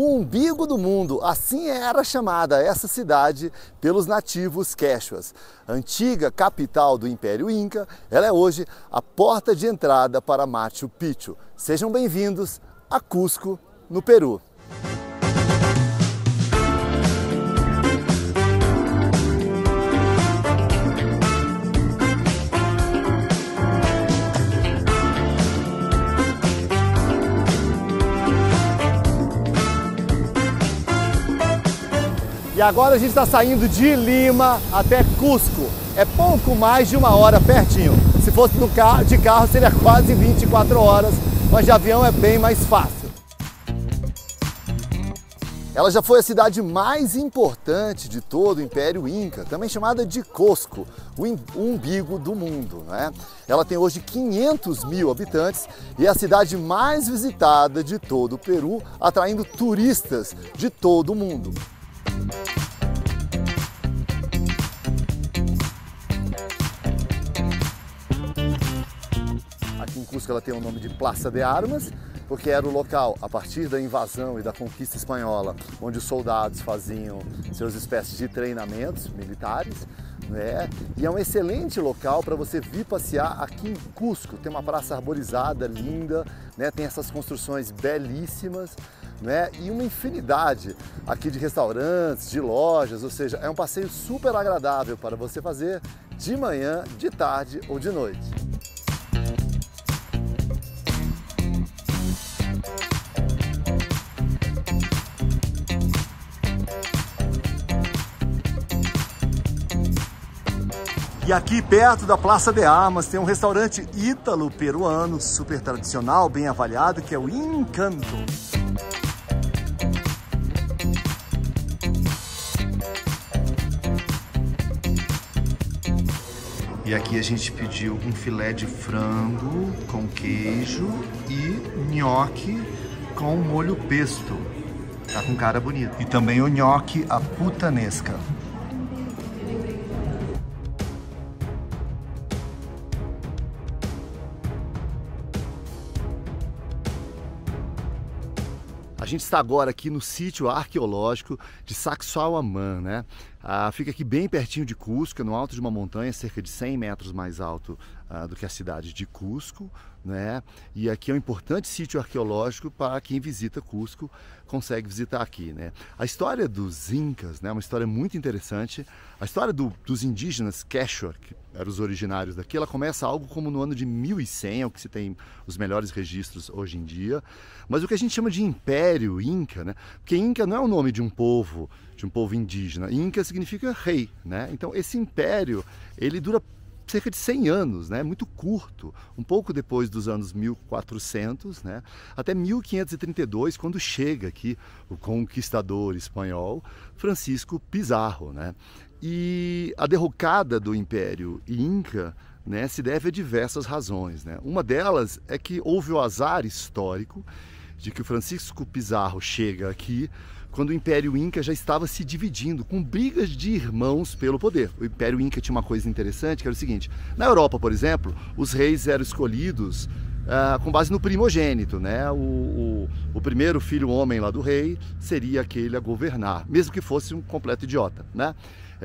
O umbigo do mundo, assim era chamada essa cidade pelos nativos quechuas. Antiga capital do Império Inca, ela é hoje a porta de entrada para Machu Picchu. Sejam bem-vindos a Cusco, no Peru. E agora a gente está saindo de Lima até Cusco. É pouco mais de 1 hora pertinho. Se fosse de carro seria quase 24 horas, mas de avião é bem mais fácil. Ela já foi a cidade mais importante de todo o Império Inca, também chamada de Cusco, o umbigo do mundo, né? Ela tem hoje 500 mil habitantes e é a cidade mais visitada de todo o Peru, atraindo turistas de todo o mundo. Aqui em Cusco ela tem o nome de Praça de Armas, porque era o local, a partir da invasão e da conquista espanhola, onde os soldados faziam seus espécies de treinamentos militares, né? E é um excelente local para você vir passear aqui em Cusco. Tem uma praça arborizada, linda, né? Tem essas construções belíssimas, né? E uma infinidade aqui de restaurantes, de lojas, ou seja, é um passeio super agradável para você fazer de manhã, de tarde ou de noite. E aqui perto da Praça de Armas tem um restaurante ítalo-peruano super tradicional, bem avaliado, que é o Encanto. E aqui a gente pediu um filé de frango com queijo e nhoque com molho pesto. Tá com cara bonita. E também o nhoque à putanesca. A gente está agora aqui no sítio arqueológico de Sacsayhuamán, né? Fica aqui bem pertinho de Cusco, no alto de uma montanha, cerca de 100 metros mais alto do que a cidade de Cusco, né? E aqui é um importante sítio arqueológico para quem visita Cusco, consegue visitar aqui, né? A história dos Incas, né, é uma história muito interessante. A história dos indígenas Quechua, que eram os originários daqui, ela começa algo como no ano de 1100, é o que se tem os melhores registros hoje em dia. Mas o que a gente chama de Império Inca, né? Porque Inca não é o nome de um povo indígena. Inca significa rei, né? Então esse império, ele dura cerca de 100 anos, né? Muito curto, um pouco depois dos anos 1400, né? Até 1532, quando chega aqui o conquistador espanhol Francisco Pizarro, né? E a derrocada do Império Inca, né, se deve a diversas razões, né? Uma delas é que houve o azar histórico de que o Francisco Pizarro chega aqui quando o Império Inca já estava se dividindo, com brigas de irmãos pelo poder. O Império Inca tinha uma coisa interessante, que era o seguinte: na Europa, por exemplo, os reis eram escolhidos com base no primogênito, né? O primeiro filho homem lá do rei seria aquele a governar, mesmo que fosse um completo idiota, né?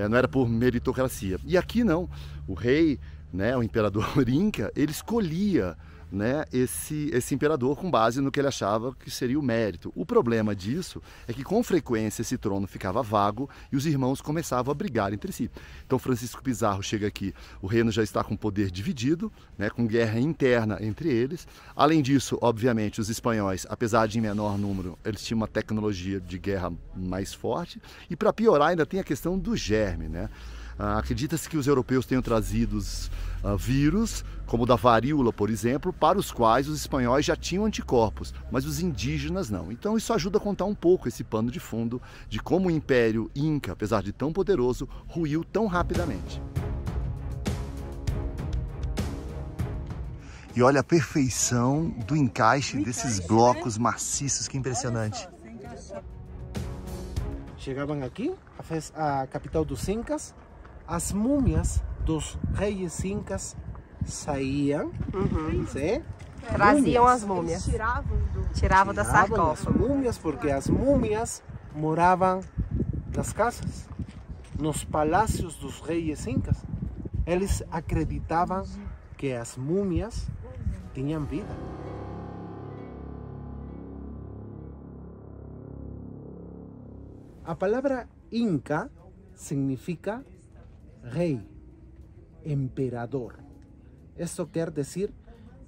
Não era por meritocracia. E aqui não, o rei, né, o imperador Inca, ele escolhia, né, esse imperador com base no que ele achava que seria o mérito. O problema disso é que com frequência esse trono ficava vago e os irmãos começavam a brigar entre si. Então Francisco Pizarro chega aqui, o reino já está com poder dividido, né, com guerra interna entre eles. Além disso, obviamente, os espanhóis, apesar de em menor número, eles tinham uma tecnologia de guerra mais forte. E para piorar ainda tem a questão do germe, né? Acredita-se que os europeus tenham trazido vírus, como o da varíola, por exemplo, para os quais os espanhóis já tinham anticorpos, mas os indígenas não. Então isso ajuda a contar um pouco esse pano de fundo de como o Império Inca, apesar de tão poderoso, ruiu tão rapidamente. E olha a perfeição do encaixe desses blocos maciços, que impressionante. Chegavam aqui, a capital dos Incas, as múmias dos reis incas saíam, ¿sí? Traziam as múmias. Tiravam da As sarcófago. múmias, porque as múmias moravam nas casas, nos palácios dos reis incas. Eles acreditavam que as múmias tinham vida. A palavra Inca significa rei, emperador. Isso quer dizer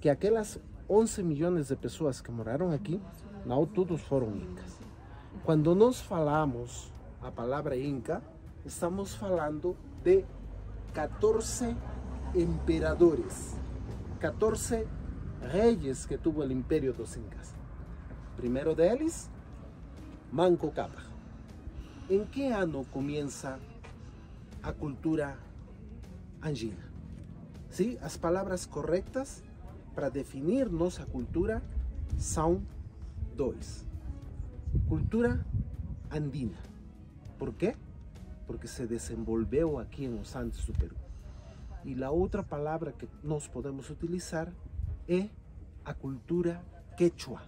que aquelas 11 milhões de pessoas que moraram aqui, não todos foram incas. Quando nós falamos a palavra Inca, estamos falando de 14 imperadores, 14 reis que tuvo o Império dos Incas. Primeiro deles, Manco Cápac. Em que ano começa a cultura andina? Sim, as palavras corretas para definir nossa cultura são dois. Cultura andina. Por quê? Porque se desenvolveu aqui nos Andes do Peru. E a outra palavra que nós podemos utilizar é a cultura quechua.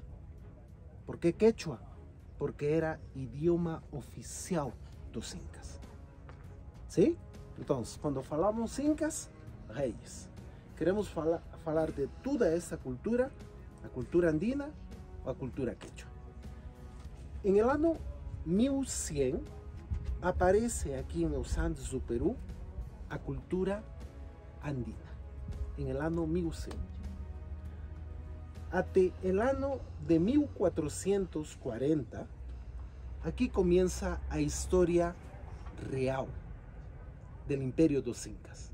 Por que quechua? Porque era idioma oficial dos incas. Sim? Então, quando falamos incas, reis. Queremos falar de toda essa cultura, a cultura andina ou a cultura quechua. Em el ano 1100, aparece aqui nos Andes do Peru a cultura andina. Em el ano 1100. Até el ano de 1440, aqui começa a história real do Império dos Incas.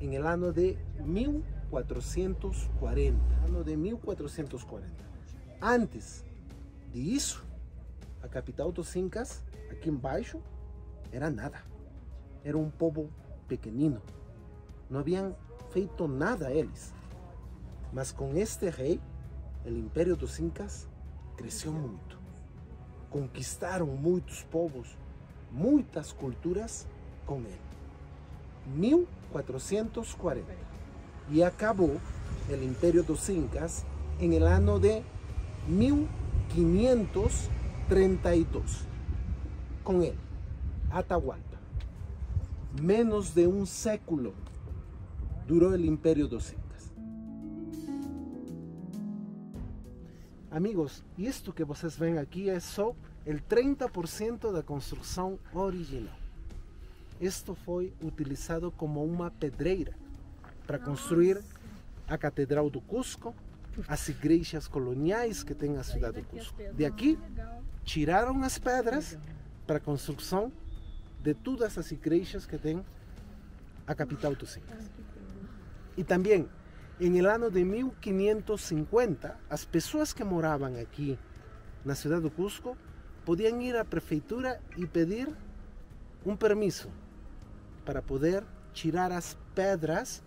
Em el ano de 1440. Antes disso, a capital dos Incas, aqui embaixo, era nada. Era um povo pequenino. Não haviam feito nada a eles. Mas com este rei, o Império dos Incas cresceu muito. Conquistaram muitos povos, muitas culturas com ele. 1440. E acabou o Império dos Incas em el ano de 1532. Com ele, Atahualpa. Menos de um século durou o Império dos Incas. Amigos, isto que vocês veem aqui é só o 30% da construção original. Isto foi utilizado como uma pedreira para construir a Catedral do Cusco, as igrejas coloniais que tem a cidade do Cusco. De aqui, tiraram as pedras para a construção de todas as igrejas que tem a capital dos Incas. E também, em el ano de 1550, as pessoas que moravam aqui na cidade do Cusco podiam ir à prefeitura e pedir um permisso para poder tirar as pedras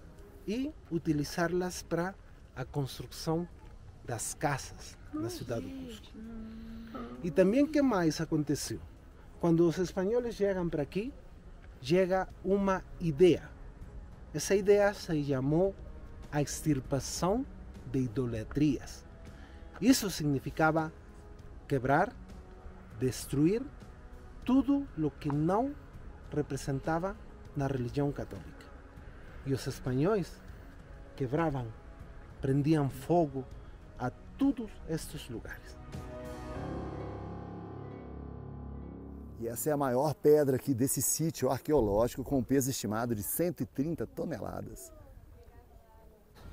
e utilizá-las para a construção das casas na cidade do Cusco. E também o que mais aconteceu? Quando os espanhóis chegam para aqui, chega uma ideia. Essa ideia se chamou a extirpação de idolatrias. Isso significava quebrar, destruir tudo o que não representava na religião católica. E os espanhóis quebravam, prendiam fogo a todos estes lugares. E essa é a maior pedra aqui desse sítio arqueológico, com um peso estimado de 130 toneladas.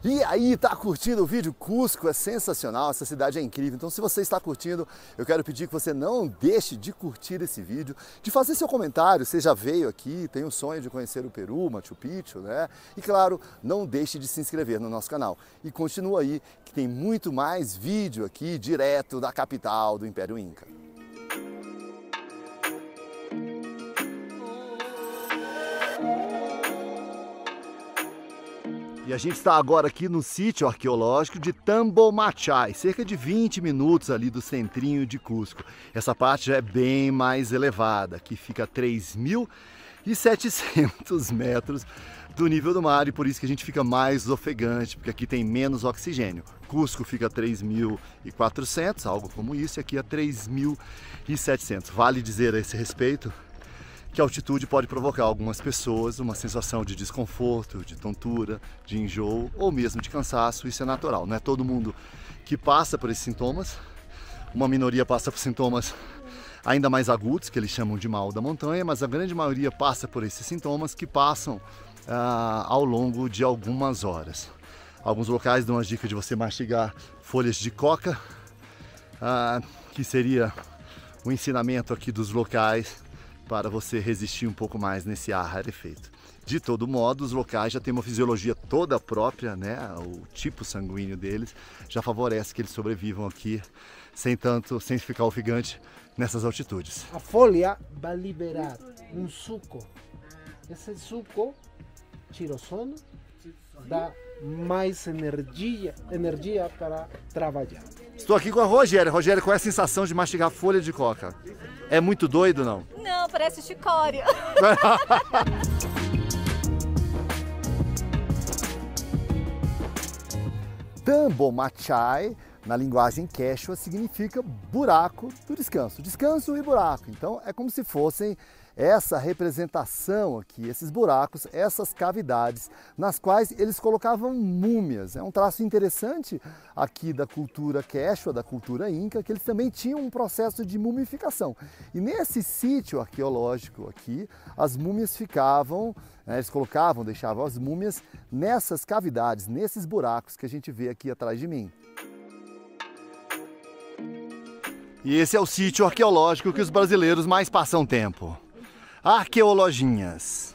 E aí, tá curtindo o vídeo? Cusco é sensacional, essa cidade é incrível. Então, se você está curtindo, eu quero pedir que você não deixe de curtir esse vídeo, de fazer seu comentário, você já veio aqui, tem o sonho de conhecer o Peru, Machu Picchu, né? E claro, não deixe de se inscrever no nosso canal. E continua aí, que tem muito mais vídeo aqui, direto da capital do Império Inca. E a gente está agora aqui no sítio arqueológico de Tambomachai, cerca de 20 minutos ali do centrinho de Cusco. Essa parte já é bem mais elevada, aqui fica a 3.000 e 700 metros do nível do mar, e por isso que a gente fica mais ofegante, porque aqui tem menos oxigênio. Cusco fica a 3.400, algo como isso, e aqui a 3.700. Vale dizer a esse respeito que a altitude pode provocar a algumas pessoas uma sensação de desconforto, de tontura, de enjoo ou mesmo de cansaço. Isso é natural, não é todo mundo que passa por esses sintomas. Uma minoria passa por sintomas ainda mais agudos, que eles chamam de mal da montanha, mas a grande maioria passa por esses sintomas que passam ao longo de algumas horas. Alguns locais dão a dica de você mastigar folhas de coca, que seria o ensinamento aqui dos locais para você resistir um pouco mais nesse ar rarefeito. De todo modo, os locais já têm uma fisiologia toda própria, né? O tipo sanguíneo deles já favorece que eles sobrevivam aqui sem ficar ofegante nessas altitudes. A folha vai liberar um suco. Esse suco tira o sono, dá mais energia para trabalhar. Estou aqui com a Rogéria. Rogéria, qual é a sensação de mastigar folha de coca? É muito doido, não? Não, parece chicória. Tambo Machai, na linguagem quechua, significa buraco do descanso. Descanso e buraco. Então é como se fossem essa representação aqui, esses buracos, essas cavidades nas quais eles colocavam múmias. É um traço interessante aqui da cultura quechua, da cultura inca, que eles também tinham um processo de mumificação. E nesse sítio arqueológico aqui, as múmias ficavam, eles deixavam as múmias nessas cavidades, nesses buracos que a gente vê aqui atrás de mim. E esse é o sítio arqueológico que os brasileiros mais passam tempo. Arqueologinhas.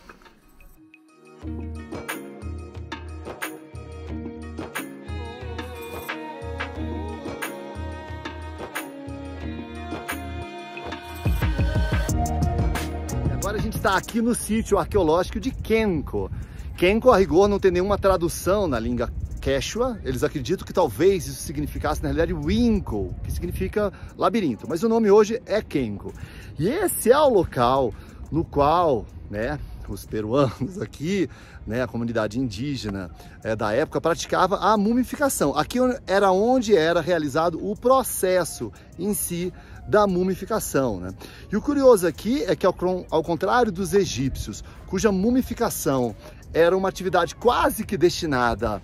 Agora a gente está aqui no sítio arqueológico de Kenko. Kenko, a rigor, não tem nenhuma tradução na língua quechua. Eles acreditam que talvez isso significasse, na realidade, Winco, que significa labirinto. Mas o nome hoje é Kenko. E esse é o local no qual, né, os peruanos aqui, né, a comunidade indígena da época praticava a mumificação. Aqui era onde era realizado o processo em si da mumificação, né? E o curioso aqui é que, ao contrário dos egípcios, cuja mumificação era uma atividade quase que destinada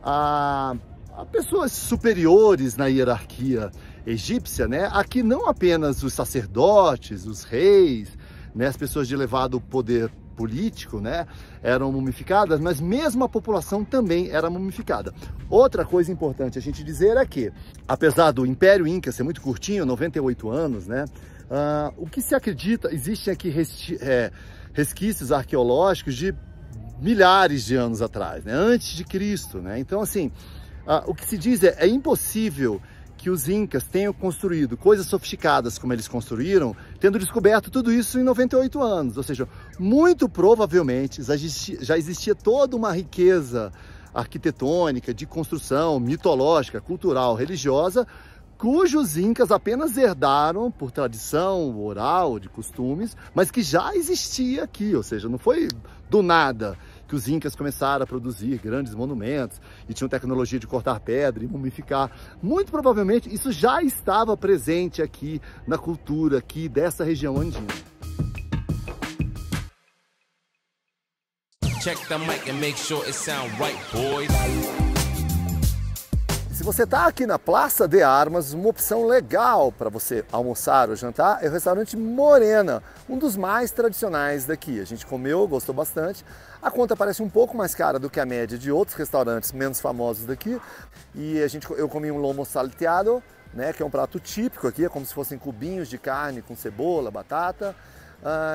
a pessoas superiores na hierarquia egípcia, né? Aqui não apenas os sacerdotes, os reis, né, as pessoas de elevado poder político, né, eram mumificadas, mas mesmo a população também era mumificada. Outra coisa importante a gente dizer é que, apesar do Império Inca ser muito curtinho, 98 anos, né, o que se acredita, existem aqui resquícios arqueológicos de milhares de anos atrás, né, antes de Cristo, né? Então, assim, o que se diz é impossível que os incas tenham construído coisas sofisticadas como eles construíram, tendo descoberto tudo isso em 98 anos. Ou seja, muito provavelmente já existia toda uma riqueza arquitetônica, de construção, mitológica, cultural, religiosa, cujos incas apenas herdaram por tradição oral, de costumes, mas que já existia aqui. Ou seja, não foi do nada que os incas começaram a produzir grandes monumentos e tinham tecnologia de cortar pedra e mumificar. Muito provavelmente isso já estava presente aqui na cultura aqui dessa região andina. Check the mic and make sure it sound right, boys. Se você está aqui na Praça de Armas, uma opção legal para você almoçar ou jantar é o restaurante Morena, um dos mais tradicionais daqui. A gente comeu, gostou bastante. A conta parece um pouco mais cara do que a média de outros restaurantes menos famosos daqui. E eu comi um lomo salteado, né, que é um prato típico aqui, é como se fossem cubinhos de carne com cebola, batata.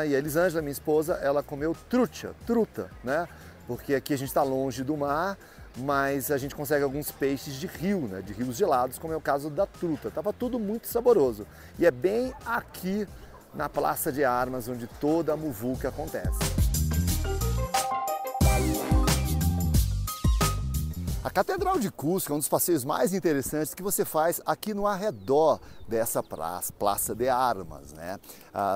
E a Elisângela, minha esposa, ela comeu truta, né? Porque aqui a gente está longe do mar, mas a gente consegue alguns peixes de rio, né? De rios gelados, como é o caso da truta. Tava tudo muito saboroso. E é bem aqui na Praça de Armas onde toda a muvuca acontece. A Catedral de Cusco é um dos passeios mais interessantes que você faz aqui no arredor dessa Praça de Armas, né?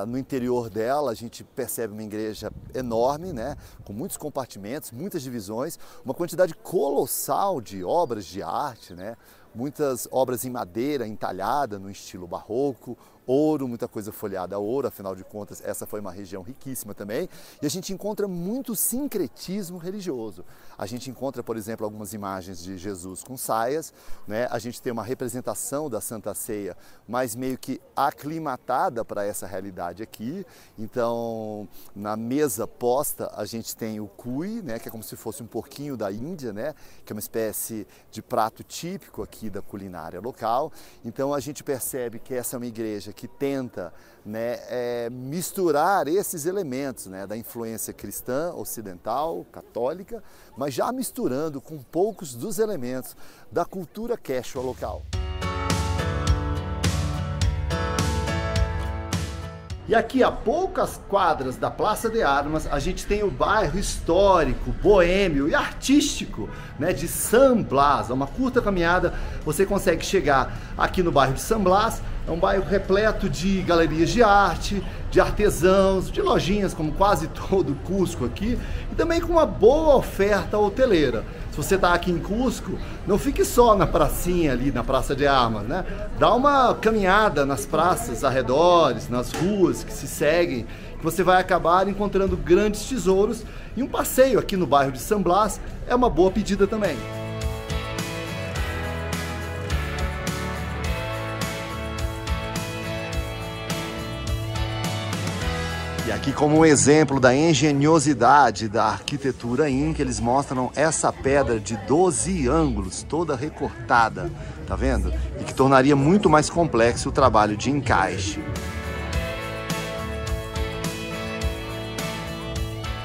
No interior dela a gente percebe uma igreja enorme, né? Com muitos compartimentos, muitas divisões, uma quantidade colossal de obras de arte, né? Muitas obras em madeira entalhada no estilo barroco, ouro, muita coisa folhada a ouro, afinal de contas essa foi uma região riquíssima também, e a gente encontra muito sincretismo religioso. A gente encontra, por exemplo, algumas imagens de Jesus com saias, né? A gente tem uma representação da Santa Ceia, mas meio que aclimatada para essa realidade aqui. Então, na mesa posta a gente tem o cuy, né? Que é como se fosse um porquinho da Índia, né? Que é uma espécie de prato típico aqui da culinária local. Então a gente percebe que essa é uma igreja que tenta, né, misturar esses elementos, né, da influência cristã, ocidental, católica, mas já misturando com poucos dos elementos da cultura quechua local. E aqui a poucas quadras da Praça de Armas a gente tem o bairro histórico, boêmio e artístico, né, de San Blas. É uma curta caminhada, você consegue chegar aqui no bairro de San Blas. É um bairro repleto de galerias de arte, de artesãos, de lojinhas, como quase todo Cusco aqui, e também com uma boa oferta hoteleira. Se você está aqui em Cusco, não fique só na pracinha ali, na Praça de Armas, né? Dá uma caminhada nas praças arredores, nas ruas que se seguem, que você vai acabar encontrando grandes tesouros, e um passeio aqui no bairro de San Blas é uma boa pedida também. E aqui, como um exemplo da engenhosidade da arquitetura inca, eles mostram essa pedra de 12 ângulos, toda recortada, tá vendo? E que tornaria muito mais complexo o trabalho de encaixe.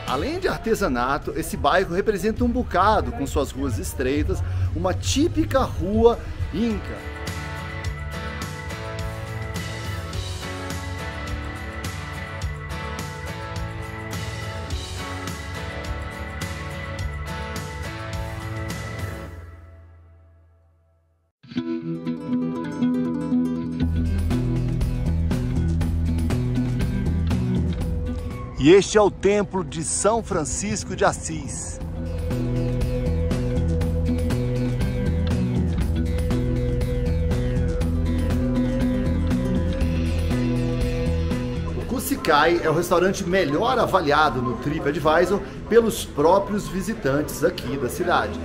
Além de artesanato, esse bairro representa um bocado, com suas ruas estreitas, uma típica rua inca. E este é o Templo de São Francisco de Assis. O Cusicai é o restaurante melhor avaliado no TripAdvisor pelos próprios visitantes aqui da cidade.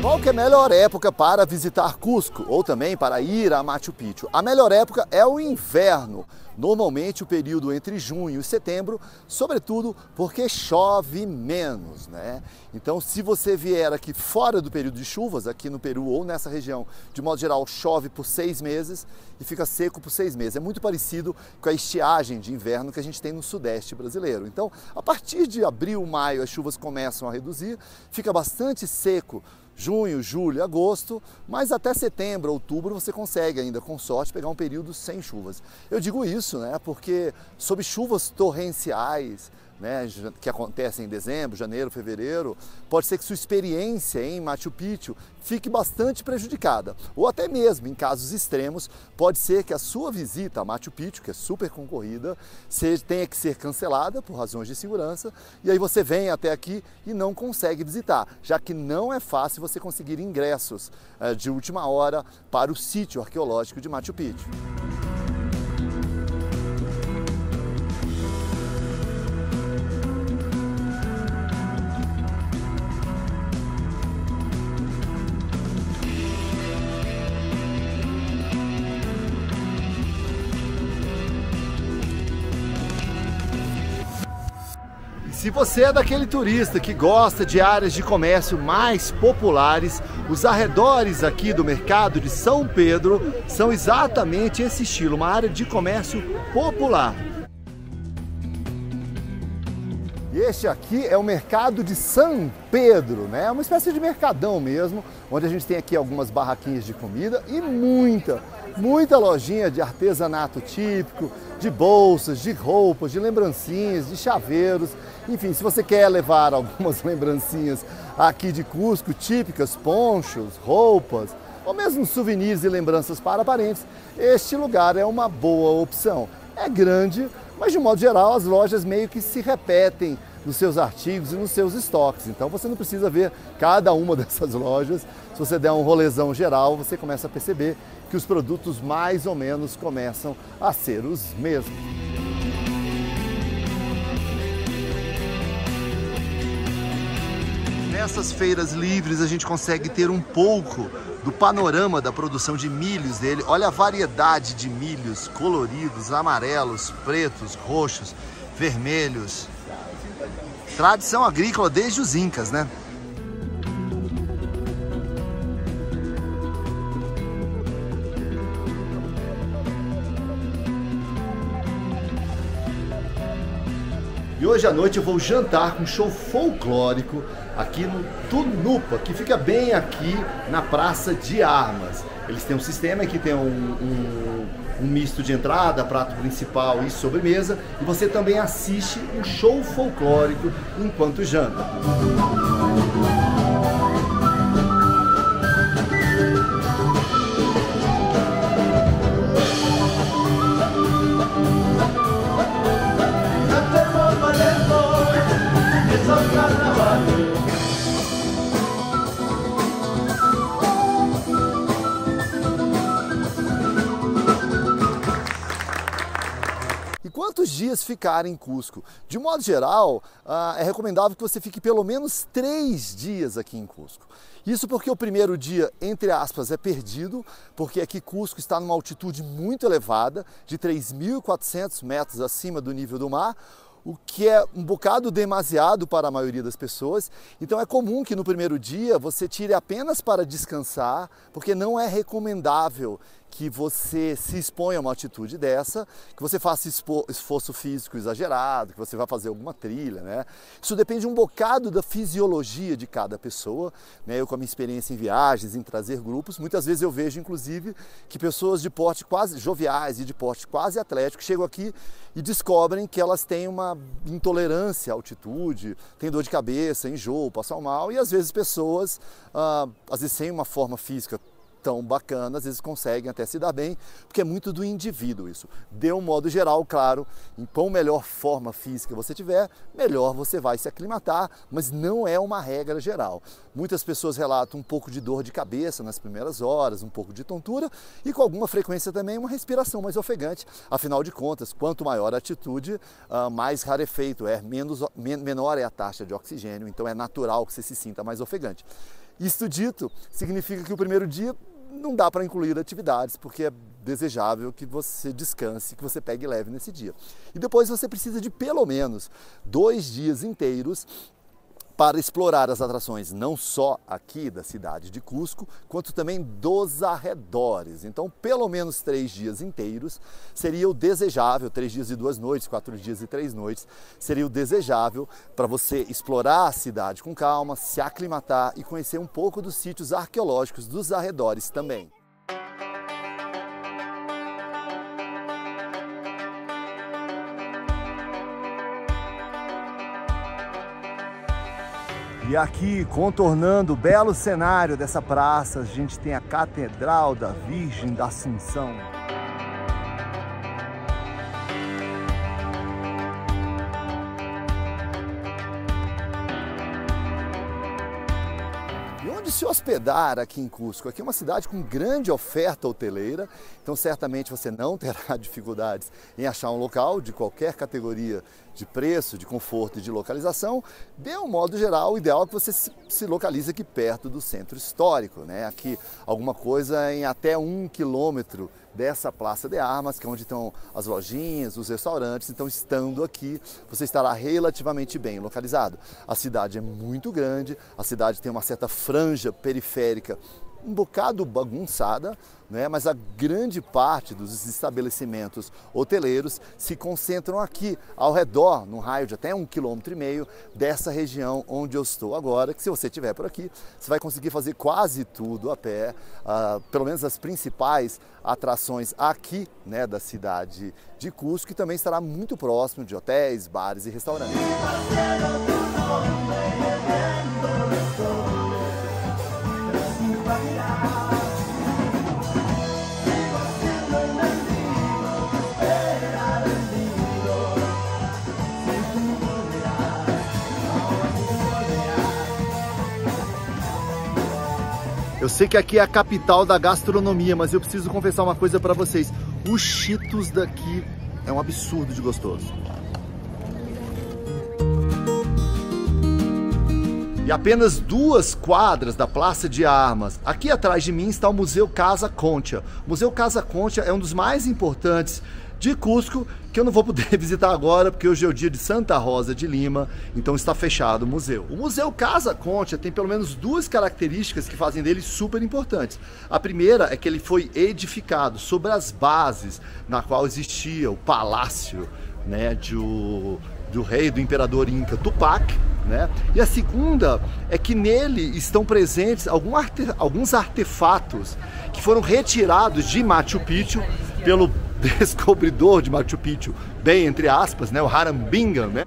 Qual que é a melhor época para visitar Cusco ou também para ir a Machu Picchu? A melhor época é o inverno, normalmente o período entre junho e setembro, sobretudo porque chove menos, né? Então, se você vier aqui fora do período de chuvas, aqui no Peru ou nessa região, de modo geral, chove por 6 meses e fica seco por 6 meses. É muito parecido com a estiagem de inverno que a gente tem no sudeste brasileiro. Então, a partir de abril, maio, as chuvas começam a reduzir, fica bastante seco junho, julho, agosto, mas até setembro, outubro você consegue ainda, com sorte, pegar um período sem chuvas. Eu digo isso, né, porque sob chuvas torrenciais, né, que acontecem em dezembro, janeiro, fevereiro, pode ser que sua experiência em Machu Picchu fique bastante prejudicada. Ou até mesmo, em casos extremos, pode ser que a sua visita a Machu Picchu, que é super concorrida, tenha que ser cancelada por razões de segurança, e aí você vem até aqui e não consegue visitar, já que não é fácil você conseguir ingressos de última hora para o sítio arqueológico de Machu Picchu. Se você é daquele turista que gosta de áreas de comércio mais populares, os arredores aqui do mercado de São Pedro são exatamente esse estilo, uma área de comércio popular. E este aqui é o mercado de São Pedro, né? É uma espécie de mercadão mesmo, onde a gente tem aqui algumas barraquinhas de comida e muita lojinha de artesanato típico, de bolsas, de roupas, de lembrancinhas, de chaveiros. Enfim, se você quer levar algumas lembrancinhas aqui de Cusco, típicas, ponchos, roupas, ou mesmo souvenirs e lembranças para parentes, este lugar é uma boa opção. É grande, mas de modo geral as lojas meio que se repetem nos seus artigos e nos seus estoques. Então você não precisa ver cada uma dessas lojas. Se você der um rolezão geral, você começa a perceber que os produtos mais ou menos começam a ser os mesmos. Nessas feiras livres a gente consegue ter um pouco do panorama da produção de milhos dele. Olha a variedade de milhos coloridos, amarelos, pretos, roxos, vermelhos. Tradição agrícola desde os incas, né? E hoje à noite eu vou jantar com um show folclórico aqui no Tunupa, que fica bem aqui na Praça de Armas. Eles têm um sistema que tem um misto de entrada, prato principal e sobremesa, e você também assiste um show folclórico enquanto janta. E quantos dias ficar em Cusco? De modo geral, é recomendável que você fique pelo menos 3 dias aqui em Cusco. Isso porque o primeiro dia, entre aspas, é perdido, porque aqui Cusco está numa altitude muito elevada, de 3.400 metros acima do nível do mar, o que é um bocado demasiado para a maioria das pessoas. Então é comum que no primeiro dia você tire apenas para descansar, porque não é recomendável que você se exponha a uma atitude dessa, que você faça esforço físico exagerado, que você vá fazer alguma trilha, né? Isso depende um bocado da fisiologia de cada pessoa, né? Eu, com a minha experiência em viagens, em trazer grupos, muitas vezes eu vejo, inclusive, que pessoas de porte quase joviais e de porte quase atlético chegam aqui e descobrem que elas têm uma intolerância à altitude, têm dor de cabeça, enjoo, passam mal, e às vezes pessoas, às vezes sem uma forma física tão bacana, às vezes conseguem até se dar bem, porque é muito do indivíduo isso. De um modo geral, claro, em quão melhor forma física você tiver, melhor você vai se aclimatar, mas não é uma regra geral. Muitas pessoas relatam um pouco de dor de cabeça nas primeiras horas, um pouco de tontura e com alguma frequência também uma respiração mais ofegante. Afinal de contas, quanto maior a altitude, mais rarefeito é, menor é a taxa de oxigênio, então é natural que você se sinta mais ofegante. Isto dito, significa que o primeiro dia não dá para incluir atividades, porque é desejável que você descanse, que você pegue leve nesse dia. E depois você precisa de pelo menos 2 dias inteiros para explorar as atrações não só aqui da cidade de Cusco, quanto também dos arredores. Então, pelo menos 3 dias inteiros seria o desejável, 3 dias e 2 noites, 4 dias e 3 noites, seria o desejável para você explorar a cidade com calma, se aclimatar e conhecer um pouco dos sítios arqueológicos dos arredores também. E aqui, contornando o belo cenário dessa praça, a gente tem a Catedral da Virgem da Assunção. E onde se hospedar aqui em Cusco? Aqui é uma cidade com grande oferta hoteleira, então certamente você não terá dificuldades em achar um local de qualquer categoria de preço, de conforto e de localização. De um modo geral, o ideal é que você se localize aqui perto do centro histórico, né? Aqui alguma coisa em até 1 quilômetro dessa Praça de Armas, que é onde estão as lojinhas, os restaurantes. Então, estando aqui, você estará relativamente bem localizado. A cidade é muito grande, a cidade tem uma certa franja periférica um bocado bagunçada, né? Mas a grande parte dos estabelecimentos hoteleiros se concentram aqui ao redor, num raio de até 1,5 km dessa região onde eu estou agora, que se você estiver por aqui, você vai conseguir fazer quase tudo a pé, pelo menos as principais atrações aqui, né, da cidade de Cusco, que também estará muito próximo de hotéis, bares e restaurantes. Eu sei que aqui é a capital da gastronomia, mas eu preciso confessar uma coisa para vocês. O Cheetos daqui é um absurdo de gostoso. E apenas 2 quadras da Praça de Armas, aqui atrás de mim está o Museu Casa Concha. O Museu Casa Concha é um dos mais importantes de Cusco, que eu não vou poder visitar agora, porque hoje é o dia de Santa Rosa de Lima, então está fechado o museu. O Museu Casa Concha tem pelo menos 2 características que fazem dele super importantes. A primeira é que ele foi edificado sobre as bases na qual existia o palácio, né, do rei, do imperador Inca Tupac, né? E a segunda é que nele estão presentes alguns artefatos que foram retirados de Machu Picchu pelo descobridor de Machu Picchu, bem entre aspas, né, o Hiram Bingham, né?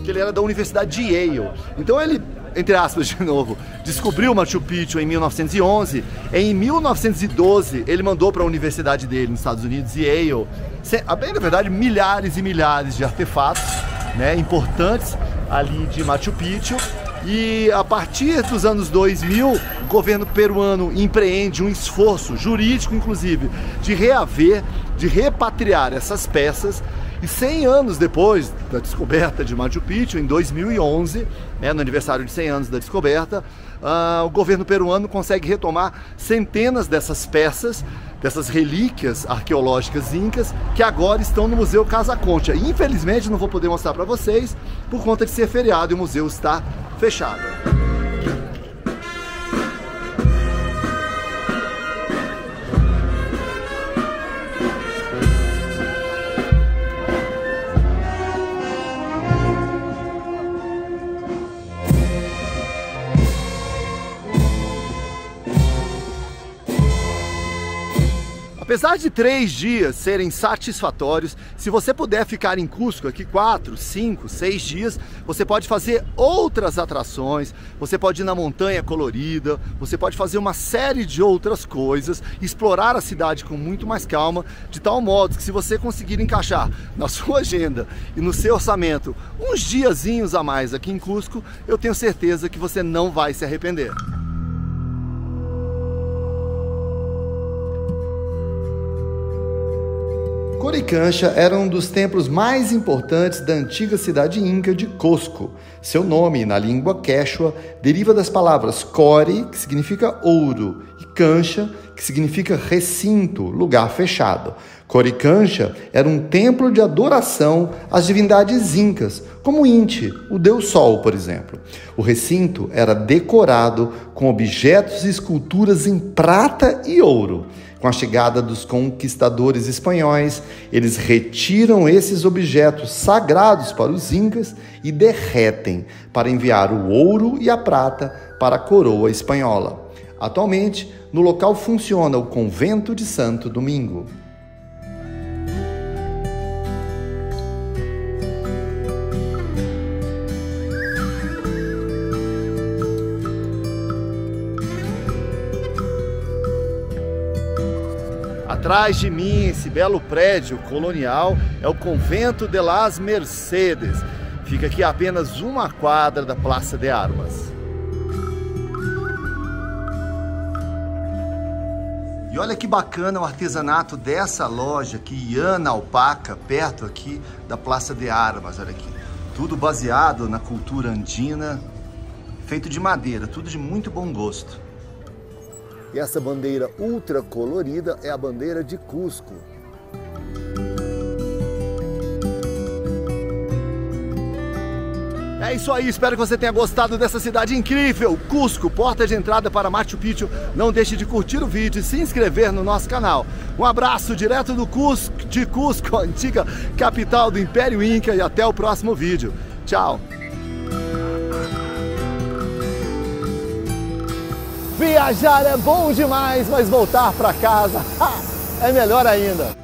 Que ele era da Universidade de Yale. Então ele, entre aspas de novo, descobriu Machu Picchu em 1911. Em 1912 ele mandou para a universidade dele nos Estados Unidos, Yale, bem na verdade milhares e milhares de artefatos, né, importantes ali de Machu Picchu. E a partir dos anos 2000, o governo peruano empreende um esforço jurídico, inclusive, de reaver, de repatriar essas peças. E 100 anos depois da descoberta de Machu Picchu, em 2011, né, no aniversário de 100 anos da descoberta, o governo peruano consegue retomar centenas dessas peças, dessas relíquias arqueológicas incas, que agora estão no Museu Casa Concha. Infelizmente não vou poder mostrar para vocês, por conta de ser feriado e o museu está fechado. Apesar de 3 dias serem satisfatórios, se você puder ficar em Cusco aqui 4, 5, 6 dias, você pode fazer outras atrações, você pode ir na Montanha Colorida, você pode fazer uma série de outras coisas, explorar a cidade com muito mais calma, de tal modo que se você conseguir encaixar na sua agenda e no seu orçamento uns diazinhos a mais aqui em Cusco, eu tenho certeza que você não vai se arrepender. Coricancha era um dos templos mais importantes da antiga cidade inca de Cusco. Seu nome, na língua quechua, deriva das palavras cori, que significa ouro, e cancha, que significa recinto, lugar fechado. Coricancha era um templo de adoração às divindades incas, como Inti, o deus Sol, por exemplo. O recinto era decorado com objetos e esculturas em prata e ouro. Com a chegada dos conquistadores espanhóis, eles retiram esses objetos sagrados para os incas e derretem para enviar o ouro e a prata para a coroa espanhola. Atualmente, no local funciona o Convento de Santo Domingo. Atrás de mim, esse belo prédio colonial é o Convento de las Mercedes. Fica aqui a apenas 1 quadra da Praça de Armas. E olha que bacana o artesanato dessa loja aqui, Iana Alpaca, perto aqui da Praça de Armas. Olha aqui, tudo baseado na cultura andina, feito de madeira, tudo de muito bom gosto. E essa bandeira ultra colorida é a bandeira de Cusco. É isso aí, espero que você tenha gostado dessa cidade incrível, Cusco, porta de entrada para Machu Picchu. Não deixe de curtir o vídeo e se inscrever no nosso canal. Um abraço direto de Cusco, antiga capital do Império Inca, e até o próximo vídeo. Tchau! Viajar é bom demais, mas voltar para casa é melhor ainda.